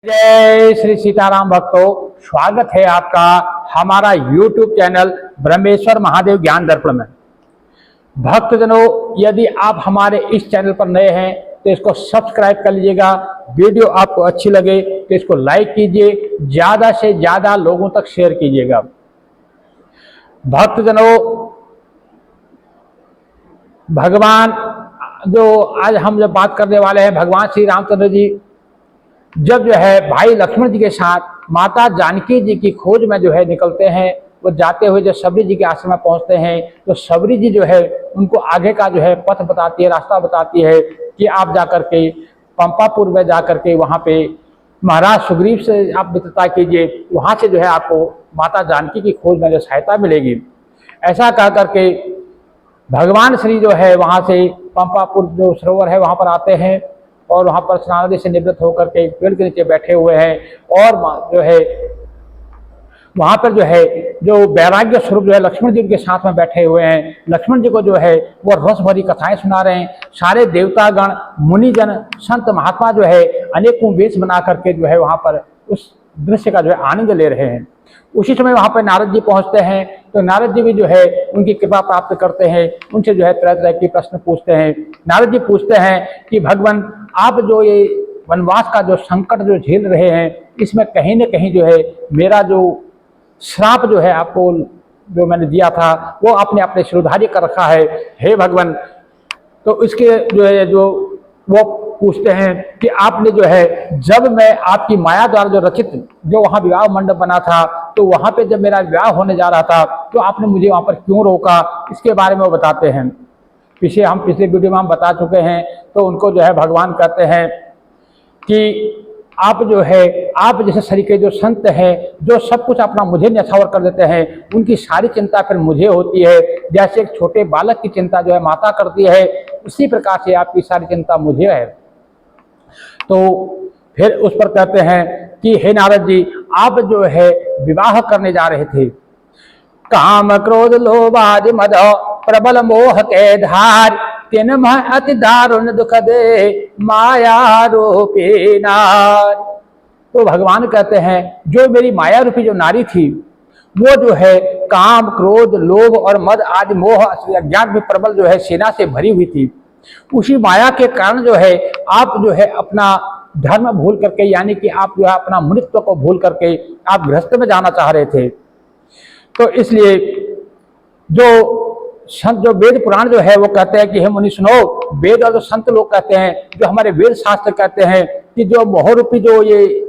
जय श्री सीताराम भक्तों, स्वागत है आपका हमारा YouTube चैनल ब्रह्मेश्वर महादेव ज्ञान दर्पण में। भक्तजनों, यदि आप हमारे इस चैनल पर नए हैं तो इसको सब्सक्राइब कर लीजिएगा। वीडियो आपको अच्छी लगे तो इसको लाइक कीजिए, ज़्यादा से ज़्यादा लोगों तक शेयर कीजिएगा। भक्तजनों, भगवान जो आज हम जब बात करने वाले हैं, भगवान श्री रामचंद्र जी जब जो है भाई लक्ष्मण जी के साथ माता जानकी जी की खोज में जो है निकलते हैं, वो जाते हुए जब सबरी जी के आश्रम में पहुंचते हैं तो सबरी जी जो है उनको आगे का जो है पथ बताती है, रास्ता बताती है कि आप जाकर के पंपापुर में जाकर के वहाँ पे महाराज सुग्रीव से आप मित्रता कीजिए, वहाँ से जो है आपको माता जानकी की खोज में जो सहायता मिलेगी। ऐसा कह करके भगवान श्री जो है वहाँ से पंपापुर जो सरोवर है वहाँ पर आते हैं और वहाँ पर स्नान आदि से निवृत्त होकर के पेड़ के नीचे बैठे हुए हैं और जो है वहाँ पर जो है जो वैराग्य स्वरूप जो है लक्ष्मण जी के साथ में बैठे हुए हैं। लक्ष्मण जी को जो है वो रस भरी कथाएं सुना रहे हैं। सारे देवतागण, मुनिजन, संत महात्मा जो है अनेकों वेश बना करके जो है वहाँ पर उस दृश्य का जो है आनंद ले रहे हैं। उसी समय वहाँ पर नारद जी पहुँचते हैं तो नारद जी भी जो है उनकी कृपा प्राप्त करते हैं, उनसे जो है तरह तरह के प्रश्न पूछते हैं। नारद जी पूछते हैं कि भगवान, आप जो ये वनवास का जो संकट जो झेल रहे हैं, इसमें कहीं न कहीं जो है मेरा जो श्राप जो है आपको जो मैंने दिया था वो आपने अपने शिरोधार्य कर रखा है, हे भगवान। तो इसके जो है जो वो पूछते हैं कि आपने जो है जब मैं आपकी माया द्वारा जो रचित जो वहाँ विवाह मंडप बना था तो वहाँ पे जब मेरा विवाह होने जा रहा था तो आपने मुझे वहाँ पर क्यों रोका, इसके बारे में वो बताते हैं। पिछले वीडियो में हम बता चुके हैं। तो उनको जो है भगवान कहते हैं कि आप जो है आप जैसे सरीके जो संत हैं जो सब कुछ अपना मुझे न्यछावर कर देते हैं, उनकी सारी चिंता फिर मुझे होती है। जैसे एक छोटे बालक की चिंता जो है माता करती है, उसी प्रकार से आपकी सारी चिंता मुझे है। तो फिर उस पर कहते हैं कि हे नारद जी, आप जो है विवाह करने जा रहे थे, काम क्रोध लोभ आदि मद प्रबल मोह के धार, तिन अति दारुण दुख दे माया रूपी नार। तो भगवान कहते हैं जो मेरी माया रूपी जो नारी थी वो जो है काम क्रोध लोभ और मद आदि मोह अज्ञान में प्रबल जो है सेना से भरी हुई थी। उसी माया के कारण जो है आप जो है अपना धर्म भूल करके, यानी कि आप जो है अपना मुनित्व को भूल करके आप गृहस्थ में जाना चाह रहे थे। तो इसलिए जो संत जो वेद पुराण जो है वो कहते हैं कि हे मुनि सुनो, वेद और जो संत लोग कहते हैं, जो हमारे वेद शास्त्र कहते हैं कि जो मोह रूपी जो ये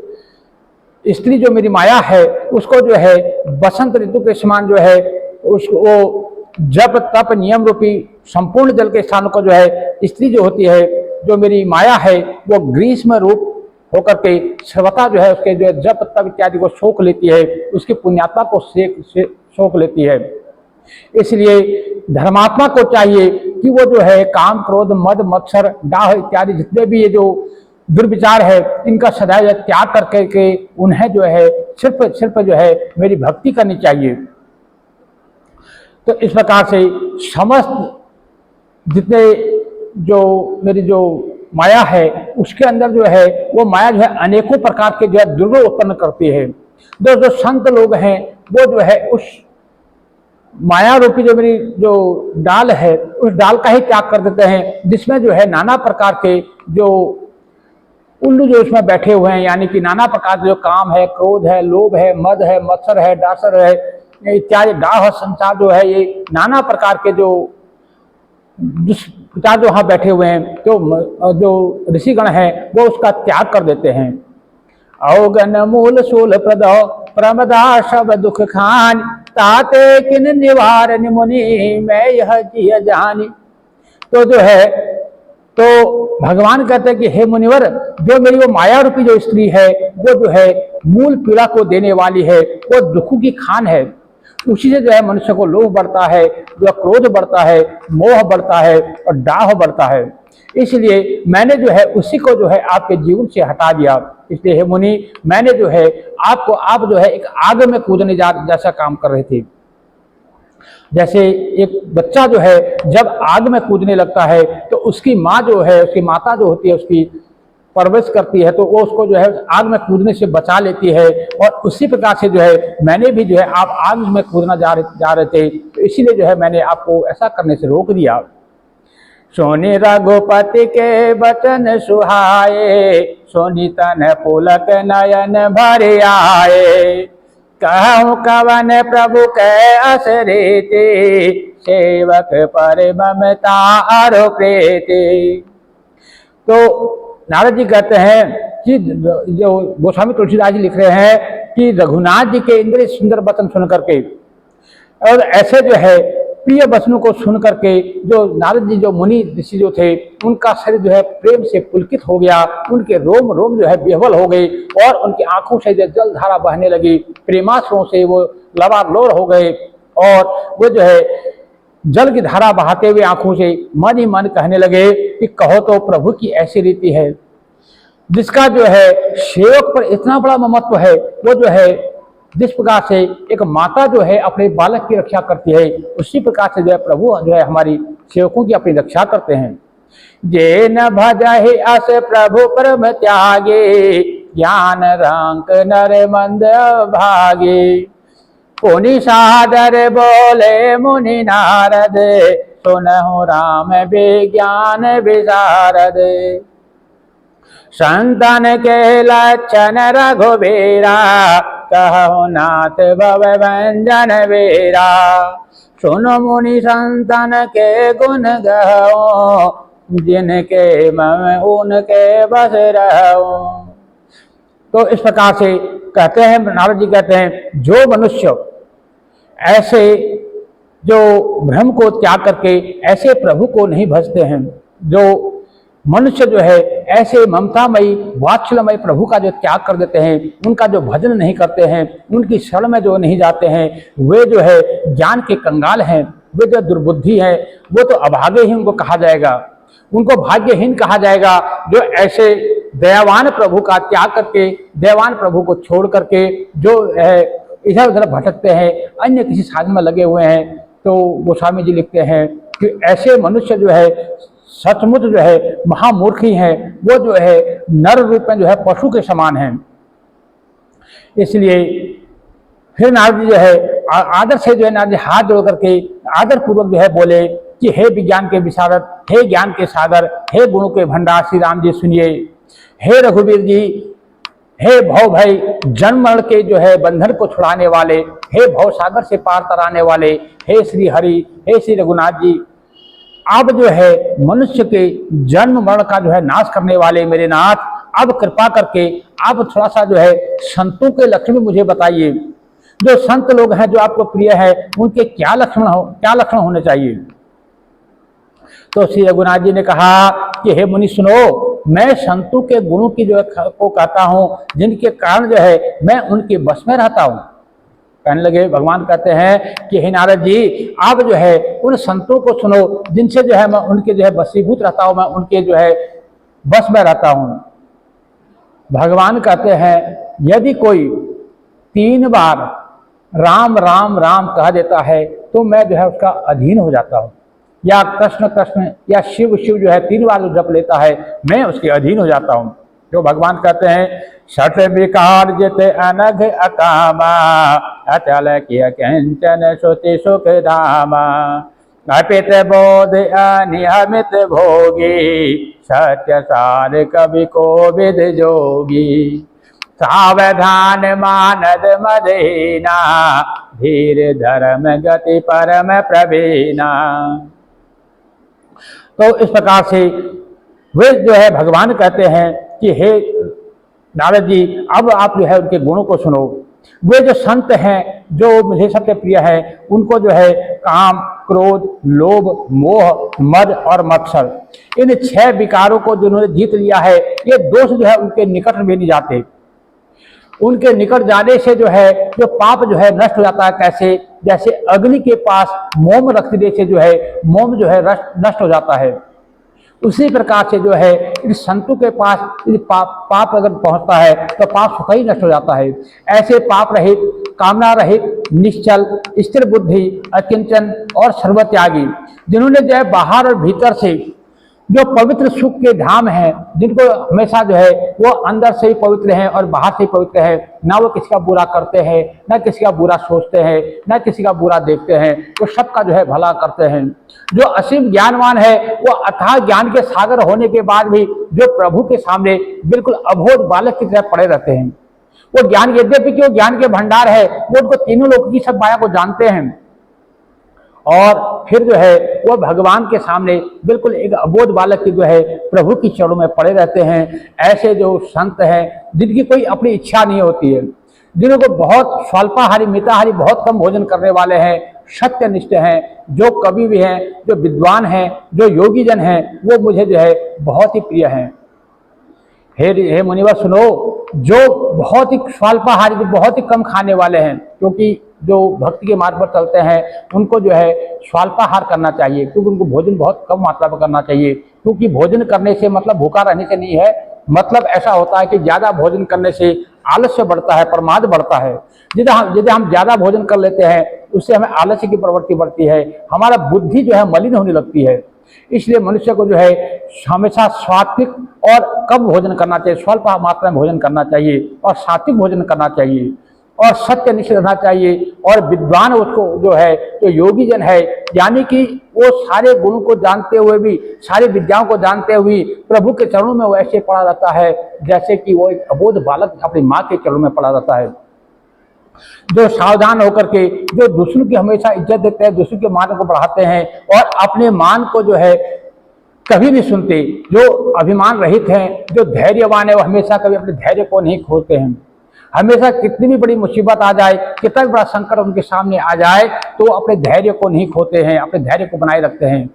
स्त्री जो मेरी माया है उसको जो है बसंत ऋतु के समान जो है उसको जप तप नियम रूपी संपूर्ण जल के स्थानों को जो है स्त्री जो होती है जो मेरी माया है वो ग्रीष्म रूप होकर के सर्वथा जो है उसके जो जप तप इत्यादि को सोख लेती है, उसकी पुण्यात्मा को सोख लेती है। इसलिए धर्मात्मा को चाहिए कि वो जो है काम क्रोध मद मत्सर डाह इत्यादि जितने भी ये जो दुर्विचार है इनका सदैव त्याग करके के उन्हें जो है सिर्फ जो है मेरी भक्ति करनी चाहिए। तो इस प्रकार से समस्त जितने जो मेरी जो माया है उसके अंदर जो है वो माया जो है अनेकों प्रकार के जो है दुर्गुण उत्पन्न करती है। जो संत लोग हैं वो जो है उस माया रूपी जो मेरी जो डाल है उस डाल का ही त्याग कर देते हैं, जिसमें जो है नाना प्रकार के जो उल्लू जो उसमें बैठे हुए हैं, यानी कि नाना प्रकार के जो काम है, क्रोध है, लोभ है, मद है, मत्सर है, डासर है इत्यादि डाह संसार जो है ये नाना प्रकार के जो दुष्प्रचार जो वहाँ बैठे हुए हैं जो ऋषिगण हैं वो उसका त्याग कर देते हैं। अवगन मूल शूल प्रद प्रमदा शब दुख खान, ताते किन निवारण मुनि मैं यह जिय जानी। तो जो है तो भगवान कहते हैं कि हे मुनिवर, जो मेरी वो माया रूपी जो स्त्री है वो जो है मूल पीड़ा को देने वाली है, वो दुखों की खान है। उसी से जो है मनुष्य को लोभ बढ़ता है, जो क्रोध बढ़ता है, मोह बढ़ता है और डाह बढ़ता है। इसलिए मैंने जो है उसी को जो है आपके जीवन से हटा दिया। इसलिए हे मुनि, मैंने जो है आप जो है एक आग में कूदने जैसा काम कर रहे थे। जैसे एक बच्चा जो है जब आग में कूदने लगता है तो उसकी माँ जो है, उसकी माता जो होती है, उसकी प्रवेश करती है तो वो उसको जो है आग में कूदने से बचा लेती है। और उसी प्रकार से जो है मैंने भी जो है, आप आग में कूदना जा रहे थे तो इसीलिए जो है मैंने आपको ऐसा करने से रोक दिया। सोनी रघुपति के बचन सुहाए, सोनी तन पुलक नयन भर आए। कहूँ कवन प्रभु के असरेते, सेवक पर ममता अरो प्रीति। तो नारद जी कहते हैं कि जो गोस्वामी तुलसीदास जी लिख रहे हैं कि रघुनाथ जी के इंद्रिय सुंदर वचन सुन करके और ऐसे जो है प्रिय वचनों को सुन करके जो नारद जी जो मुनि ऋषि जो थे उनका शरीर जो है प्रेम से पुलकित हो गया, उनके रोम रोम जो है विह्वल हो गई और उनकी आंखों से जो जल धारा बहने लगी, प्रेमाश्रों से वो लबालोर हो गए और वो जो है जल की धारा बहाते हुए आंखों से मन ही मन कहने लगे कि कहो तो प्रभु की ऐसी रीति है। जिसका जो है सेवक पर इतना बड़ा ममत्व है, वो जो है जिस प्रकार से एक माता जो है अपने बालक की रक्षा करती है, उसी प्रकार से जो है प्रभु जो है हमारी सेवकों की अपनी रक्षा करते हैं। जे न भजहि अस प्रभु परम त्यागे, ज्ञान रंक नर मंद भागे। पुनि सादर बोले मुनि नारद, सुनहु राम विज्ञान विशारद। संतन के लक्षण रघुबीरा, कहु नाथ भव भंजन वीरा। सुनो मुनि संतन के गुण गहो, जिनके मम उनके बस रहो। तो इस प्रकार से कहते हैं, नारद जी कहते हैं जो मनुष्य ऐसे जो भ्रम को त्याग करके ऐसे प्रभु को नहीं भजते हैं, जो मनुष्य जो है ऐसे ममतामयी वात्सल्यमयी प्रभु का जो त्याग कर देते हैं, उनका जो भजन नहीं करते हैं, उनकी शरण में जो नहीं जाते हैं, वे जो है ज्ञान के कंगाल हैं, वे जो दुर्बुद्धि है, वो तो अभागे ही उनको कहा जाएगा, उनको भाग्यहीन कहा जाएगा। जो ऐसे दयावान प्रभु का त्याग करके, दयावान प्रभु को छोड़ करके जो है इधर उधर भटकते हैं, अन्य किसी साधन में लगे हुए हैं, तो गोस्वामी जी लिखते हैं कि ऐसे मनुष्य जो है सचमुच जो है महामूर्खी हैं, वो जो है नर रूप में जो है पशु के समान हैं। इसलिए फिर नारद जी जो है आदर से जो है नारद जी हाथ जोड़ करके आदर पूर्वक जो है बोले कि हे विज्ञान के विशारद, हे ज्ञान के सागर, हे गुणों के भंडार श्री राम जी सुनिए। हे रघुवीर जी, हे भव भय जन्म मरण के जो है बंधन को छुड़ाने वाले, हे भव सागर से पार तराने वाले, हे श्री हरि, हे श्री रघुनाथ जी, अब जो है मनुष्य के जन्म मरण का जो है नाश करने वाले मेरे नाथ, अब कृपा करके आप थोड़ा सा जो है संतों के लक्षण मुझे बताइए। जो संत लोग हैं जो आपको प्रिय है, उनके क्या लक्षण होने चाहिए। तो श्री रघुनाथ जी ने कहा कि हे मुनि सुनो, मैं संतों के गुणों की जो है को कहता हूँ, जिनके कारण जो है मैं उनके बस में रहता हूँ। कहने लगे, भगवान कहते हैं कि हे नारद जी, आप जो है उन संतों को सुनो जिनसे जो है मैं उनके जो है वशीभूत रहता हूँ, मैं उनके जो है बस में रहता हूँ। भगवान कहते हैं यदि कोई 3 बार राम राम राम कह देता है तो मैं जो है उसका अधीन हो जाता हूँ, या कृष्ण कृष्ण या शिव शिव जो है 3 बार जप लेता है, मैं उसके अधीन हो जाता हूँ। जो भगवान कहते हैं सठ विकार जित अनघ अकामा, अचल किया कंचन श्रुति सुख धामा। अर्पित बोध अनियमित भोगी, सत्य सार कवि कोविद जोगी। सावधान मानद मदीना, धीर धर्म गति परम प्रवीणा। तो इस प्रकार से वे जो है भगवान कहते हैं कि हे नारद जी, अब आप जो है उनके गुणों को सुनो। वे जो संत हैं जो मुझे सबसे प्रिय है, उनको जो है काम, क्रोध, लोभ, मोह, मद और मत्सर, इन 6 विकारों को जिन्होंने जीत लिया है, ये दोष जो है उनके निकट में नहीं जाते। उनके निकट जाने से जो है जो पाप जो है नष्ट हो जाता है। कैसे? जैसे अग्नि के पास मोम रख देने से जो है मोम जो है नष्ट हो जाता है, उसी प्रकार से जो है इन संतों के पास पाप अगर पहुंचता है तो पाप स्वतः ही नष्ट हो जाता है। ऐसे पाप रहित, कामना रहित, निश्चल, स्थिर बुद्धि, अकिंचन और सर्वत्यागी, जिन्होंने जो है बाहर और भीतर से जो पवित्र सुख के धाम हैं, जिनको हमेशा जो है वो अंदर से ही पवित्र हैं और बाहर से ही पवित्र है, ना वो किसी का बुरा करते हैं, ना किसी का बुरा सोचते हैं, ना किसी का बुरा देखते हैं, वो सबका जो है भला करते हैं। जो असीम ज्ञानवान है वो अथाह ज्ञान के सागर होने के बाद भी जो प्रभु के सामने बिल्कुल अबोध बालक की तरह पड़े रहते हैं। वो ज्ञान, यद्यपि कि वो ज्ञान के भंडार है, वो उनको तीनों लोक की सब माया को जानते हैं, और फिर जो है वो भगवान के सामने बिल्कुल एक अबोध बालक की जो है प्रभु की चरणों में पड़े रहते हैं। ऐसे जो संत हैं जिनकी कोई अपनी इच्छा नहीं होती है, जिनको बहुत स्वल्पाहारी मिताहारी बहुत कम भोजन करने वाले हैं, सत्यनिष्ठ हैं, जो कवि भी हैं, जो विद्वान हैं, जो योगी जन हैं, वो मुझे जो है बहुत ही प्रिय हैं। हे मुनिवर सुनो, जो बहुत ही स्वल्पाहारी, जो बहुत ही कम खाने वाले हैं, क्योंकि जो भक्ति के मार्ग पर चलते हैं उनको जो है स्वल्पाहार करना चाहिए, क्योंकि उनको भोजन बहुत कम मात्रा में करना चाहिए। क्योंकि भोजन करने से मतलब भूखा रहने से नहीं है, मतलब ऐसा होता है कि ज़्यादा भोजन करने से आलस्य बढ़ता है, प्रमाद बढ़ता है। यदि हम ज़्यादा भोजन कर लेते हैं उससे हमें आलस्य की प्रवृत्ति बढ़ती है, हमारा बुद्धि जो है मलिन होने लगती है। इसलिए मनुष्य को जो है हमेशा सात्विक और कम भोजन करना चाहिए, स्वल्प मात्रा में भोजन करना चाहिए और सात्विक भोजन करना चाहिए और सत्यनिष्ठ रहना चाहिए। और विद्वान उसको जो है, जो योगी जन है, यानी कि वो सारे गुणों को जानते हुए भी, सारी विद्याओं को जानते हुए प्रभु के चरणों में वो ऐसे पड़ा रहता है जैसे कि वो एक अबोध बालक अपनी माँ के चरणों में पड़ा रहता है। जो सावधान होकर के, जो दूसरों की हमेशा इज्जत देते हैं, दूसरों के मान को बढ़ाते हैं और अपने मान को जो है कभी नहीं सुनते, जो अभिमान रहित हैं, जो धैर्यवान है, वो हमेशा कभी अपने धैर्य को नहीं खोते हैं। हमेशा कितनी भी बड़ी मुसीबत आ जाए, कितना भी बड़ा संकट उनके सामने आ जाए, तो वो अपने धैर्य को नहीं खोते हैं, अपने धैर्य को बनाए रखते हैं।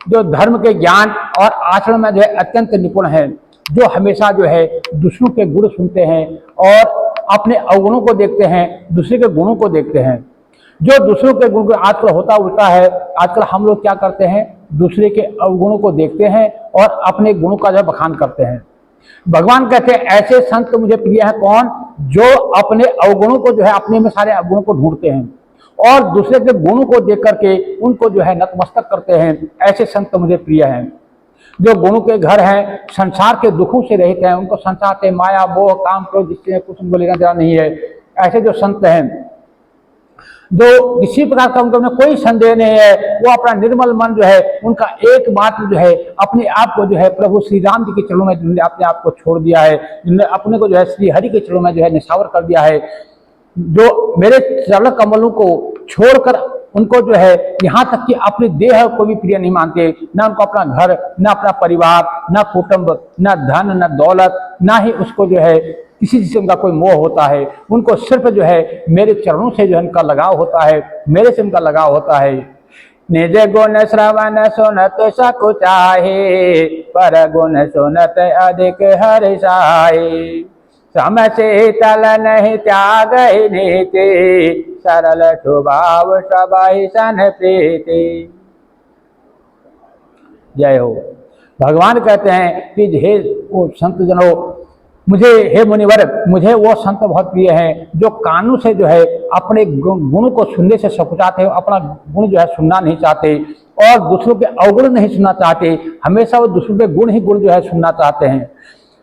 जो धर्म के ज्ञान और आचरण में जो है अत्यंत निपुण है, जो हमेशा जो है दूसरों के गुण सुनते हैं और अपने अवगुणों को देखते हैं, दूसरे के गुणों को देखते हैं। जो दूसरों के गुण आजकल होता उल्टा है, आजकल हम लोग क्या करते हैं, दूसरे के अवगुणों को देखते हैं और अपने गुणों का जो बखान करते हैं। भगवान कहते हैं ऐसे संत मुझे प्रिय है कौन, जो अपने अवगुणों को जो है, अपने में सारे अवगुणों को ढूंढते हैं और दूसरे के गुणों को देख करके उनको जो है नतमस्तक करते हैं। ऐसे संत मुझे प्रिय हैं। जो गुणों के घर हैं, संसार के दुखों से रहित हैं, उनको संसार से माया मोह काम क्रोध जिससे कुछ उनको लेना देना नहीं है। ऐसे जो संत हैं, जो किसी प्रकार का उनका कोई संदेह नहीं है, वो अपना निर्मल मन जो है, उनका एकमात्र जो है अपने आप को जो है प्रभु श्री राम जी के चरणों में जिन्होंने अपने आप को छोड़ दिया है, जिन्होंने अपने को जो है श्री हरि के चरणों में जो है निछावर कर दिया है, जो मेरे चरण कमलों को छोड़कर उनको जो है यहाँ तक कि अपने देह को भी प्रिय नहीं मानते, ना उनको अपना घर, ना अपना परिवार, ना कुटुंब, ना धन, ना दौलत, ना ही उसको जो है किसी किस्म का कोई मोह होता है। उनको सिर्फ जो है मेरे चरणों से जो है उनका लगाव होता है, मेरे से उनका लगाव होता है। निज गुण श्रवण सुनत सकु चाहे, पर गुण सुनत अधिक हर्षाए। सम शीतल नहीं त्याग नीति, सरल स्वभाव सबाई सन प्रीति। जय हो। भगवान कहते हैं कि हे वो संत जनों, मुझे, हे मुनिवर, मुझे वो संत बहुत प्रिय हैं जो कानों से जो है अपने गुण को सुनने से सकुचाते हैं, अपना गुण जो है सुनना नहीं चाहते और दूसरों के अवगुण नहीं सुनना चाहते, हमेशा वो दूसरों के गुण ही गुण जो है सुनना चाहते हैं।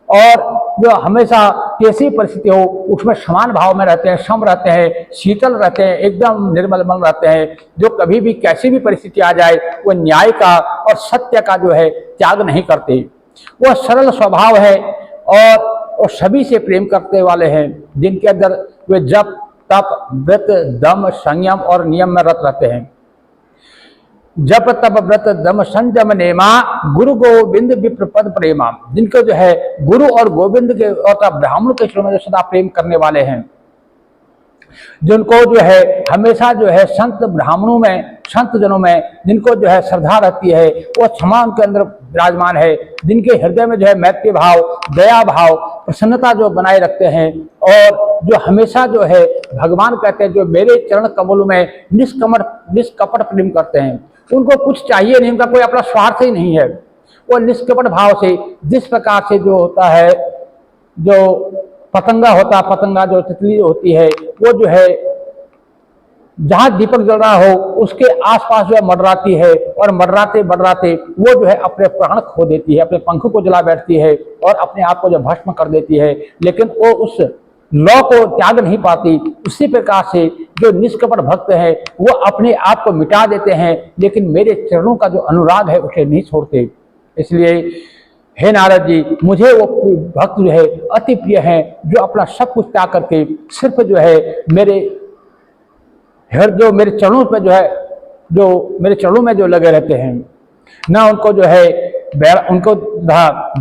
और जो हमेशा कैसी परिस्थिति हो उसमें समान भाव में रहते हैं, सम रहते हैं, शीतल रहते हैं, एकदम निर्मल मन रहते हैं, जो कभी भी कैसी भी परिस्थिति आ जाए वो न्याय का और सत्य का जो है त्याग नहीं करते। वो सरल स्वभाव है और सभी से प्रेम करने वाले हैं, जिनके अंदर वे जप तप व्रत दम संयम और नियम में रत रहते हैं। जप तप व्रत दम संयम नेमा, गुरु गोविंद विप्र पद प्रेमा, जिनको जो है गुरु और गोविंद के और ब्राह्मणों के चरणों में जो सदा प्रेम करने वाले हैं, जिनको जो है हमेशा जो है संत ब्राह्मणों में, संत जनों में जिनको जो है श्रद्धा रहती है, वो क्षमा उनके अंदर विराजमान है, जिनके हृदय में जो है मैत्री भाव, दया भाव, प्रसन्नता जो बनाए रखते हैं और जो हमेशा जो है भगवान कहते हैं जो मेरे चरण कमलों में निष्कपट प्रेम करते हैं, उनको कुछ चाहिए नहीं, उनका कोई अपना स्वार्थ ही नहीं है। वो निष्कपट भाव से, जिस प्रकार से जो होता है, जो पतंगा होता है, पतंगा जो तितली होती है, वो जो है जहां दीपक जल रहा हो उसके आसपास जो है मंडराती है, और मंडराते मंडराते वो जो है अपने प्राण खो देती है, अपने पंख को जला बैठती है और अपने आप को जो भस्म कर देती है, लेकिन वो उस लौ को त्याग नहीं पाती। उसी प्रकार से जो निष्कपट भक्त है वो अपने आप को मिटा देते हैं, लेकिन मेरे चरणों का जो अनुराग है उसे नहीं छोड़ते। इसलिए हे नारद जी, मुझे वो भक्त जो है अति प्रिय है, जो अपना सब कुछ त्याग करके सिर्फ जो है मेरे जो मेरे चरणों पे जो है, जो मेरे चरणों में जो लगे रहते हैं, ना उनको जो है उनको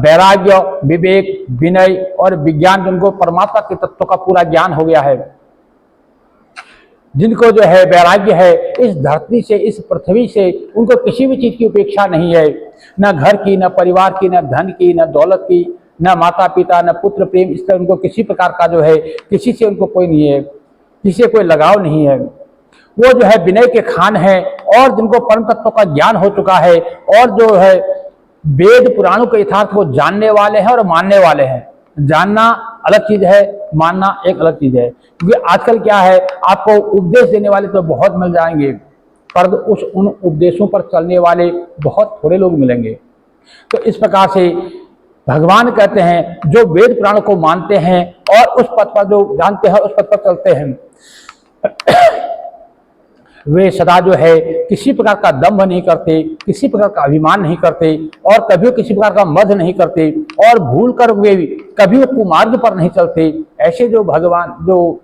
वैराग्य, विवेक, विनय और विज्ञान, जिनको परमात्मा के तत्व का पूरा ज्ञान हो गया है, जिनको जो है वैराग्य है, इस धरती से, इस पृथ्वी से उनको किसी भी चीज की उपेक्षा नहीं है, न घर की, न परिवार की, न धन की, न दौलत की, न माता पिता, न पुत्र प्रेम, इस तरह उनको किसी प्रकार का जो है, किसी से उनको कोई नहीं है, किसी से कोई लगाव नहीं है। वो जो है विनय के खान है, और जिनको परम तत्व का ज्ञान हो चुका है, और जो है वेद पुराणों के यथार्थ को जानने वाले हैं और मानने वाले हैं। जानना अलग चीज है, मानना एक अलग चीज है। क्योंकि आजकल क्या है, आपको उपदेश देने वाले तो बहुत मिल जाएंगे, पर उन उपदेशों पर चलने वाले बहुत थोड़े लोग मिलेंगे। तो इस प्रकार से भगवान कहते हैं, जो वेद पुराण को मानते हैं और उस पथ पर जो जानते हैं, उस पथ पर चलते हैं, वे सदा जो है किसी प्रकार का दंभ नहीं करते, किसी प्रकार का अभिमान नहीं करते, और कभी किसी प्रकार का मद नहीं करते, और भूल कर वे कभी कुमार्ग पर नहीं चलते। ऐसे जो भगवान जो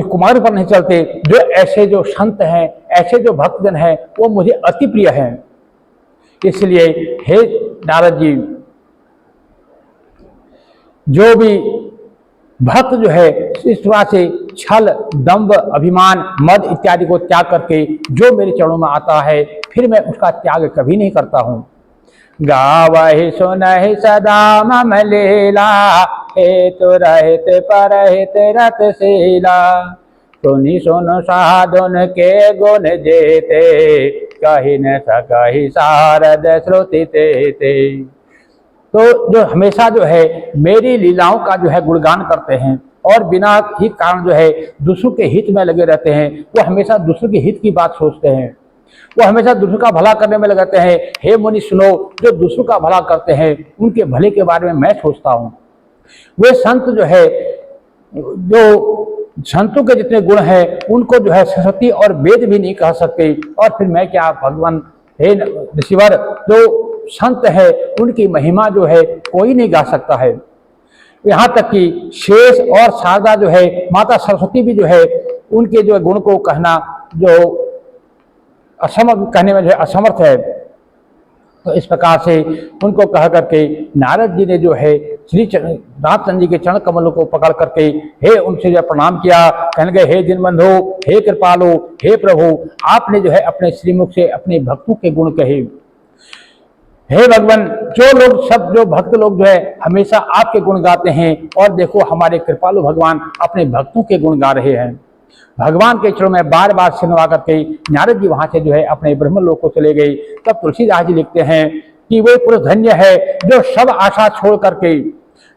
कुमार्ग पर नहीं चलते, जो ऐसे जो संत हैं, ऐसे जो भक्तजन हैं, वो मुझे अति प्रिय हैं। इसलिए हे नारद जी, जो भी भक्त जो है इस तरह से छल, दंभ, अभिमान, मद इत्यादि को त्याग करके जो मेरे चरणों में आता है, फिर मैं उसका त्याग कभी नहीं करता हूँ। गावहि सुनहि सदा मम लीला, हेतु रहित परहित रतशीला। सुनि सुन साधुन के गुण जेते, कहि न सकहि सारद श्रुति तेते। तो जो हमेशा जो है मेरी लीलाओं का जो है गुणगान करते हैं, और बिना ही कारण जो है दूसरों के हित में लगे रहते हैं, वो हमेशा दूसरों के हित की बात सोचते हैं, वो हमेशा दूसरों का भला करने में लगाते हैं। हे मुनि सुनो, जो दूसरों का भला करते हैं उनके भले के बारे में मैं सोचता हूँ। वे संत जो है, जो संतों के जितने गुण हैं उनको जो है सरस्वती और वेद भी नहीं कह सकते, और फिर मैं क्या भगवान। हे ऋषिवर, जो संत है उनकी महिमा जो है कोई नहीं गा सकता है। यहाँ तक कि शेष और शारदा जो है, माता सरस्वती भी जो है, उनके जो गुण को कहना जो कहने में जो है असमर्थ है। तो इस प्रकार से उनको कह करके नारद जी ने जो है श्री रामचंद्र जी के चरण कमलों को पकड़ करके हे उनसे जो प्रणाम किया। कहने गए, हे दीनबंधो, हे कृपालो, हे प्रभु, आपने जो है अपने श्रीमुख से अपने भक्तों के गुण कहे। हे भगवान, जो भक्त लोग जो है हमेशा आपके गुण गाते हैं, और देखो हमारे कृपालु भगवान अपने भक्तों के गुण गा रहे हैं। भगवान के चरणों में बार बार सिनवा करके नारद जी वहां से जो है अपने ब्रह्मलोक को चले गए। तब तुलसीदास जी लिखते हैं कि वे पुरुष धन्य है जो सब आशा छोड़ करके,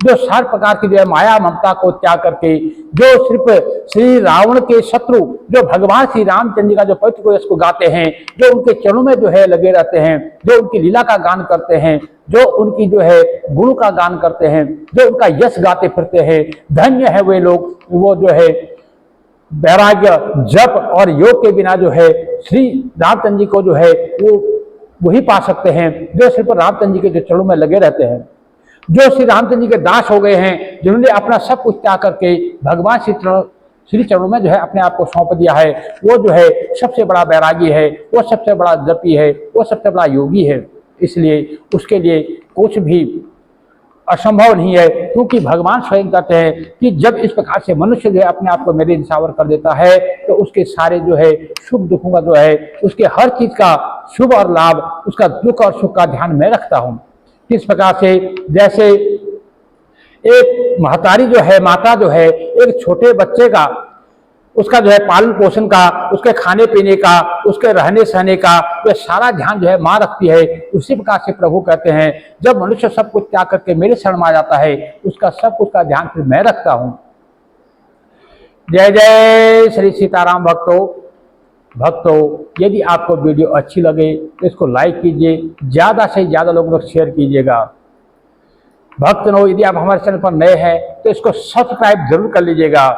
जो सार प्रकार की जो है माया ममता को त्याग करके, जो सिर्फ श्री रावण के शत्रु जो भगवान श्री रामचंद्र का जो पवित्र यश को गाते हैं, जो उनके चरणों में जो है लगे रहते हैं, जो उनकी लीला का गान करते हैं, जो उनकी जो है गुरु का गान करते हैं, जो उनका यश गाते फिरते हैं, धन्य है वे लोग। वो जो है वैराग्य, जप और योग के बिना जो है श्री रामचंद्र जी को जो है वो वही पा सकते हैं, जो सिर्फ रामचंद्र जी के जो चरणों में लगे रहते हैं, जो श्री रामचंद्र जी के दास हो गए हैं, जिन्होंने अपना सब कुछ त्याग करके भगवान श्री चरणों में जो है अपने आप को सौंप दिया है। वो जो है सबसे बड़ा वैरागी है, वो सबसे बड़ा जपी है, वो सबसे बड़ा योगी है। इसलिए उसके लिए कुछ भी असंभव नहीं है, क्योंकि भगवान स्वयं कहते हैं कि जब इस प्रकार से मनुष्य जो है अपने आप को मेरे निशावर कर देता है, तो उसके सारे जो है शुभ दुखों का जो है, उसके हर चीज का शुभ और लाभ, उसका दुख और सुख का ध्यान मैं रखता हूँ। किस प्रकार से, जैसे एक महतारी जो है, माता जो है, एक छोटे बच्चे का, उसका जो है पालन पोषण का, उसके खाने पीने का, उसके रहने सहने का वह सारा ध्यान जो है माँ रखती है। उसी प्रकार से प्रभु कहते हैं, जब मनुष्य सब कुछ त्याग करके मेरे शरण में आ जाता है, उसका सब कुछ का ध्यान फिर मैं रखता हूँ। जय जय श्री सीताराम भक्तों, यदि आपको वीडियो अच्छी लगे तो इसको लाइक कीजिए, ज़्यादा से ज़्यादा लोगों को शेयर कीजिएगा। भक्तों, यदि आप हमारे चैनल पर नए हैं तो इसको सब्सक्राइब जरूर कर लीजिएगा।